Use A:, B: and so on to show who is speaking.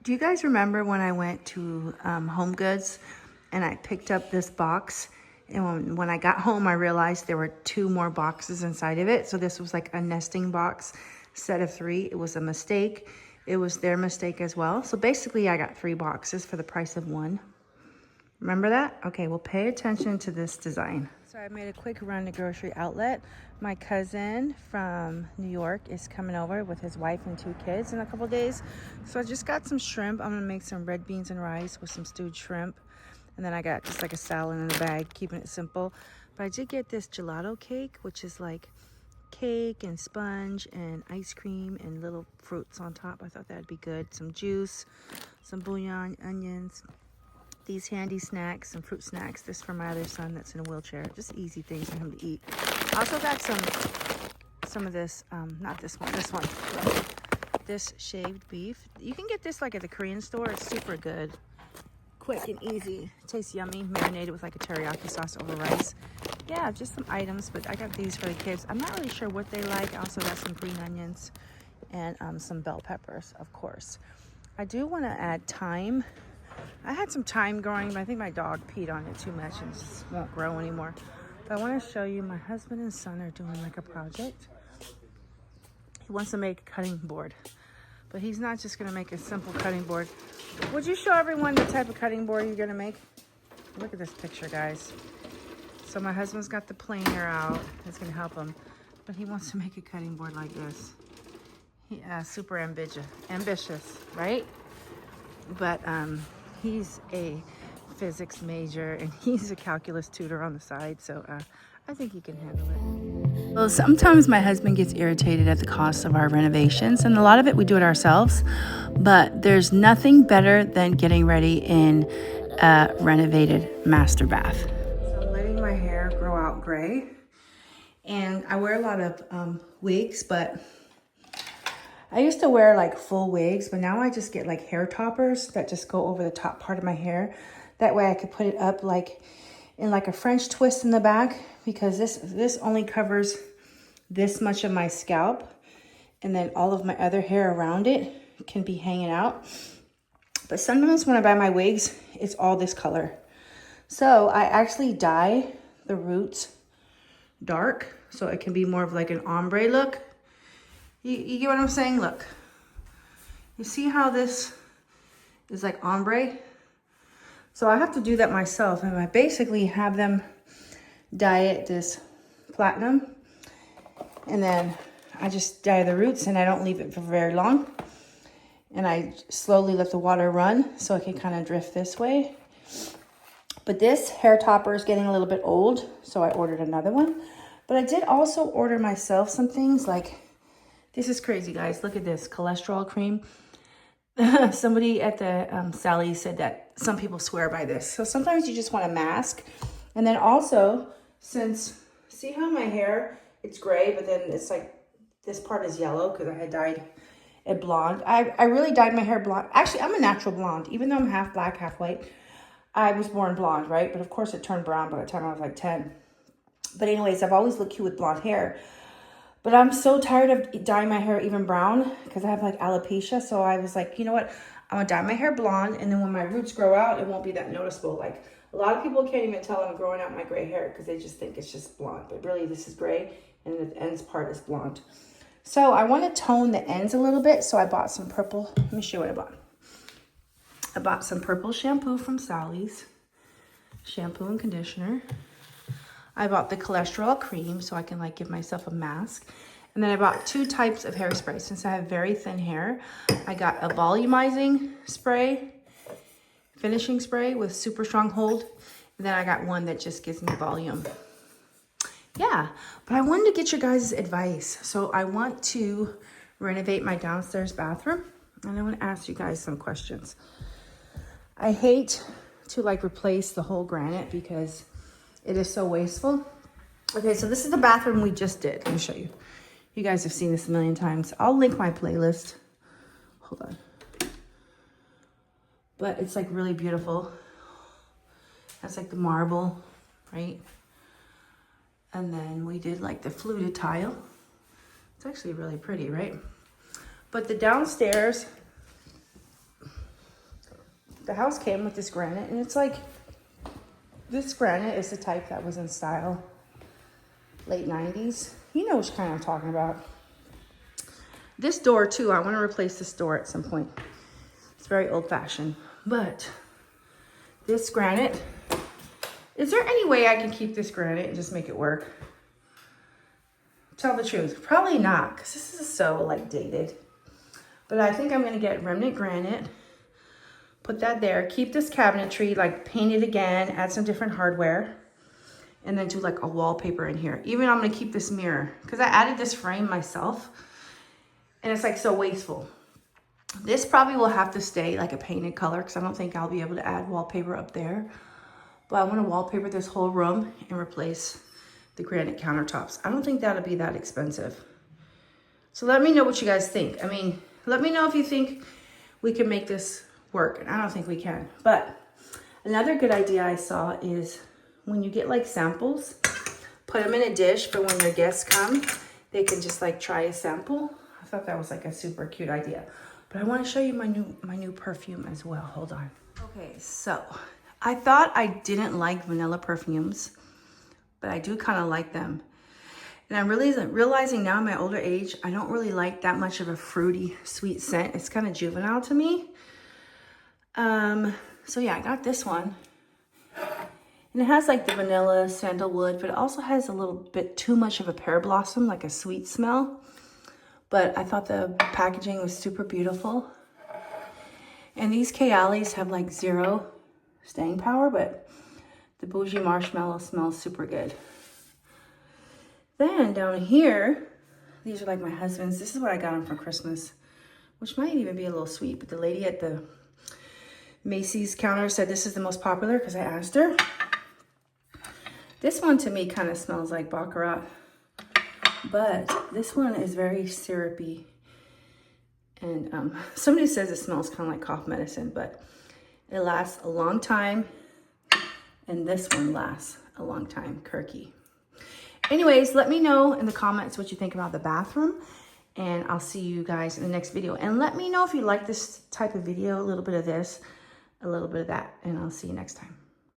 A: Do you guys remember when I went to Home Goods and I picked up this box? And when I got home, I realized there were 2 more boxes inside of it. So this was like a nesting box set of 3. It was a mistake. It was their mistake as well. So basically I got 3 boxes for the price of 1. Remember that? Okay, well, pay attention to this design. So I made a quick run to grocery outlet. My cousin from New York is coming over with his wife and 2 kids in a couple days. So I just got some shrimp. I'm gonna make some red beans and rice with some stewed shrimp. And then I got just like a salad in a bag, keeping it simple. But I did get this gelato cake, which is like cake and sponge and ice cream and little fruits on top. I thought that'd be good. Some juice, some bouillon, onions, these handy snacks, some fruit snacks. This for my other son that's in a wheelchair. Just easy things for him to eat. I also got some of this, not this one, this shaved beef. You can get this like at the Korean store. It's super good. Quick and easy. Tastes yummy. Marinated with like a teriyaki sauce over rice. Yeah, just some items, but I got these for the kids. I'm not really sure what they like. I also got some green onions and some bell peppers, of course. I do want to add thyme. I had some thyme growing, but I think my dog peed on it too much and just won't grow anymore. But I want to show you my husband and son are doing like a project. He wants to make a cutting board, but he's not just going to make a simple cutting board. Would you show everyone the type of cutting board you're going to make? Look at this picture, guys. So my husband's got the planer out. That's going to help him. But he wants to make a cutting board like this. Super ambitious, right? But he's a physics major and he's a calculus tutor on the side. So I think he can handle it. Well, sometimes my husband gets irritated at the cost of our renovations, and a lot of it we do it ourselves. But there's nothing better than getting ready in a renovated master bath. So I'm letting my hair grow out gray, and I wear a lot of wigs, but I used to wear like full wigs, but now I just get like hair toppers that just go over the top part of my hair. That way I could put it up like in like a French twist in the back, because this only covers this much of my scalp, and then all of my other hair around it can be hanging out. But sometimes when I buy my wigs, it's all this color. So I actually dye the roots dark so it can be more of like an ombre look. You get what I'm saying? Look. You see how this is like ombre? So I have to do that myself, and I basically have them dye it this platinum, and then I just dye the roots, and I don't leave it for very long, and I slowly let the water run so it can kind of drift this way. But this hair topper is getting a little bit old, so I ordered another one. But I did also order myself some things like, this is crazy, guys. Look at this cholesterol cream. Somebody at the Sally said that some people swear by this. So sometimes you just want a mask. And then also, since, see how my hair, it's gray, but then it's like, this part is yellow because I had dyed it blonde. I really dyed my hair blonde. Actually, I'm a natural blonde. Even though I'm half black, half white, I was born blonde, right? But of course it turned brown by the time I was like 10. But anyways, I've always looked cute with blonde hair. But I'm so tired of dyeing my hair even brown because I have like alopecia. So I was like, you know what? I'm gonna dye my hair blonde, and then when my roots grow out, it won't be that noticeable. Like a lot of people can't even tell I'm growing out my gray hair because they just think it's just blonde. But really this is gray, and the ends part is blonde. So I want to tone the ends a little bit. So I bought some purple. Let me show you what I bought. I bought some purple shampoo from Sally's. Shampoo and conditioner. I bought the cholesterol cream so I can like give myself a mask. And then I bought 2 types of hairspray. Since I have very thin hair, I got a volumizing spray, finishing spray with super strong hold. And then I got one that just gives me volume. Yeah, but I wanted to get your guys' advice. So I want to renovate my downstairs bathroom, and I want to ask you guys some questions. I hate to like replace the whole granite because it is so wasteful. Okay, so this is the bathroom we just did. Let me show you. You guys have seen this a million times. I'll link my playlist. Hold on. But it's like really beautiful. That's like the marble, right? And then we did like the fluted tile. It's actually really pretty, right? But the downstairs, the house came with this granite, and it's like, this granite is the type that was in style late 90s. You know which kind I'm talking about. This door too, I want to replace this door at some point. It's very old-fashioned, but this granite, is there any way I can keep this granite and just make it work? Tell the truth, probably not, because this is so like dated. But I think I'm gonna get remnant granite, put that there, keep this cabinetry, like paint it again, add some different hardware, and then do like a wallpaper in here. Even I'm gonna keep this mirror, because I added this frame myself, and it's like so wasteful. This probably will have to stay like a painted color, because I don't think I'll be able to add wallpaper up there. But I want to wallpaper this whole room and replace the granite countertops. I don't think that'll be that expensive. So let me know what you guys think. I mean, let me know if you think we can make this work. And I don't think we can. But another good idea I saw is when you get like samples, put them in a dish for when your guests come, they can just like try a sample. I thought that was like a super cute idea. But I want to show you my new perfume as well. Hold on. Okay, so I thought I didn't like vanilla perfumes, but I do kind of like them. And I'm really realizing now in my older age, I don't really like that much of a fruity, sweet scent. It's kind of juvenile to me. So yeah, I got this one. And it has like the vanilla, sandalwood, but it also has a little bit too much of a pear blossom, like a sweet smell. But I thought the packaging was super beautiful. And these Kayali's have like 0 staying power, but the bougie marshmallow smells super good. Then down here, these are like my husband's. This is what I got him for Christmas, which might even be a little sweet, but the lady at the Macy's counter said this is the most popular because I asked her. This one to me kind of smells like Baccarat, but this one is very syrupy. And somebody says it smells kind of like cough medicine, but it lasts a long time. And this one lasts a long time, Kirky. Anyways, let me know in the comments what you think about the bathroom, and I'll see you guys in the next video. And let me know if you like this type of video, a little bit of this, a little bit of that, and I'll see you next time.